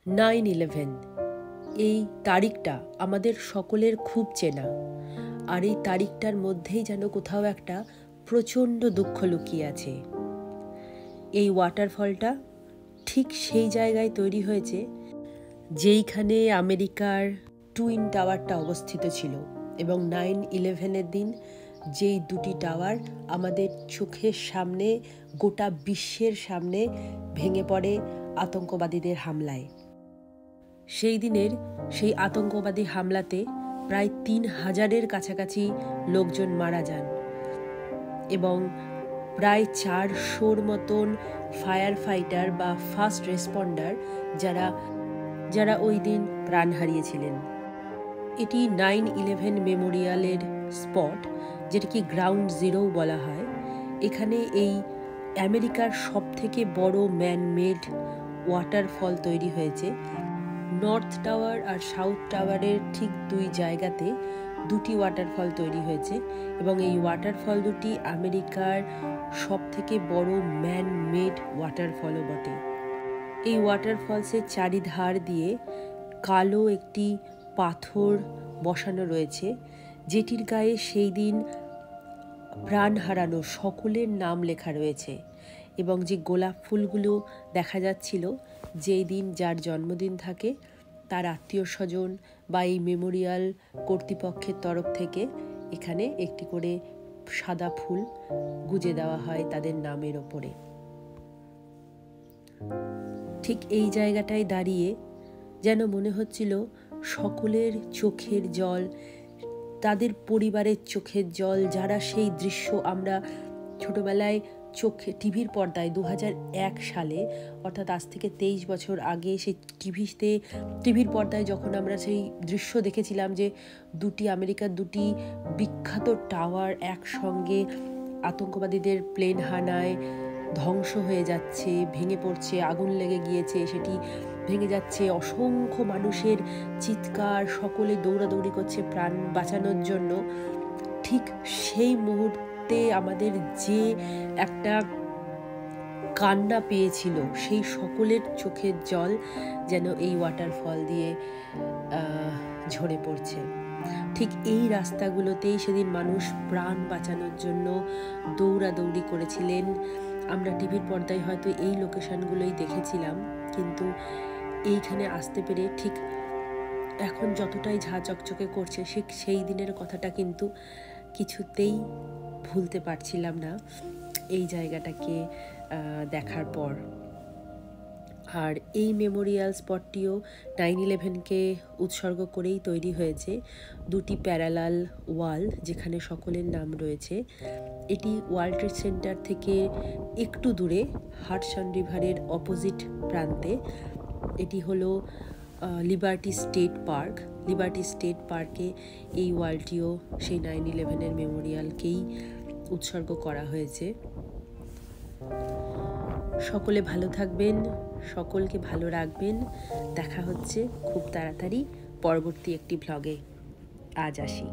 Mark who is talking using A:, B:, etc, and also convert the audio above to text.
A: 9/11 এই তারিখটা আমাদের সকলের খুব চেনা, আর এই তারিখটার মধ্যেই যেন কোথাও একটা প্রচণ্ড দুঃখ লুকিয়ে আছে। এই ওয়াটারফলটা ঠিক সেই জায়গায় তৈরি হয়েছে যেইখানে আমেরিকার টুইন টাওয়ারটা অবস্থিত ছিল, এবং 9/11-এর দিন যেই দুটি টাওয়ার আমাদের চোখের সামনে, গোটা বিশ্বের সামনে ভেঙে পড়ে আতঙ্কবাদীদের হামলায়। সেই দিনের সেই আতঙ্কবাদী হামলাতে প্রায় 3,000-এর কাছাকাছি লোকজন মারা যান, এবং প্রায় 400-র মতন ফায়ার ফাইটার বা ফার্স্ট রেসপন্ডার যারা ওই দিন প্রাণ হারিয়েছিলেন। এটি 9/11 মেমোরিয়ালের স্পট, যেটাকে গ্রাউন্ড জিরো বলা হয়। এখানে এই আমেরিকার সবথেকে বড় ম্যানমেড ওয়াটারফল তৈরি হয়েছে। নর্থ টাওয়ার আর সাউথ টাওয়ারের ঠিক দুই জায়গাতে দুটি ওয়াটারফল তৈরি হয়েছে, এবং এই ওয়াটারফল দুটি আমেরিকার সবথেকে বড় ম্যানমেড ওয়াটারফলও বটে। এই ওয়াটারফলসের চারিধার দিয়ে কালো একটি পাথর বসানো রয়েছে, যেটির গায়ে সেই দিন প্রাণ হারানো সকলের নাম লেখা রয়েছে, এবং যে গোলাপ ফুলগুলো দেখা যাচ্ছিল, যেই দিন যার জন্মদিন থাকে তার আত্মীয় স্বজন বা এই মেমোরিয়াল কর্তৃপক্ষের তরফ থেকে এখানে একটি করে সাদা ফুল গুজে দেওয়া হয় তাদের নামের ওপরে। ঠিক এই জায়গাটায় দাঁড়িয়ে যেন মনে হচ্ছিল সকলের চোখের জল, তাদের পরিবারের চোখের জল, যারা সেই দৃশ্য আমরা ছোটবেলায় টিভির পর্দায় 2001 সালে, অর্থাৎ আজ থেকে 23 বছর আগে, সেই টিভির পর্দায় যখন আমরা সেই দৃশ্য দেখেছিলাম যে আমেরিকার দুটি বিখ্যাত টাওয়ার একসঙ্গে আতঙ্কবাদীদের প্লেন হানায় ধ্বংস হয়ে যাচ্ছে, ভেঙে পড়ছে, আগুন লেগে গিয়েছে, সেটি ভেঙে যাচ্ছে, অসংখ্য মানুষের চিৎকার, সকলে দৌড়াদৌড়ি করছে প্রাণ বাঁচানোর জন্য। ঠিক সেই মুহূর্তে আমাদের যে একটা কান্না পেয়েছিল, সেই সকলের চোখের জল যেন এই ওয়াটারফল দিয়ে ঝরে পড়ছে। ঠিক এই রাস্তাগুলোতেই সেদিন মানুষ প্রাণ বাঁচানোর জন্য দৌড়াদৌড়ি করেছিলেন। আমরা টিভির পর্দায় হয়তো এই লোকেশনগুলোই দেখেছিলাম, কিন্তু এইখানে আসতে পেরে ঠিক এখন যতটাই ঝাঁ চকচকে করছে, সেই দিনের কথাটা কিন্তু কিছুতেই ভুলতে পারছিলাম না এই জায়গাটাকে দেখার পর। আর এই মেমোরিয়াল স্পটটিও 9/11-কে উৎসর্গ করেই তৈরি হয়েছে, দুটি প্যারালাল ওয়াল যেখানে সকলের নাম রয়েছে। এটি ওয়ার্ল্ড ট্রেড সেন্টার থেকে একটু দূরে, হাডসন রিভারের অপোজিট প্রান্তে। এটি হলো liberty state park. Liberty state পার্কে এই ওয়ালটিও সেই 9/11-এর মেমোরিয়ালকেই উৎসর্গ করা হয়েছে। সকলে ভালো থাকবেন, সকলকে ভালো রাখবেন। দেখা হচ্ছে খুব তাড়াতাড়ি পরবর্তী একটি ব্লগে। আজ আসি।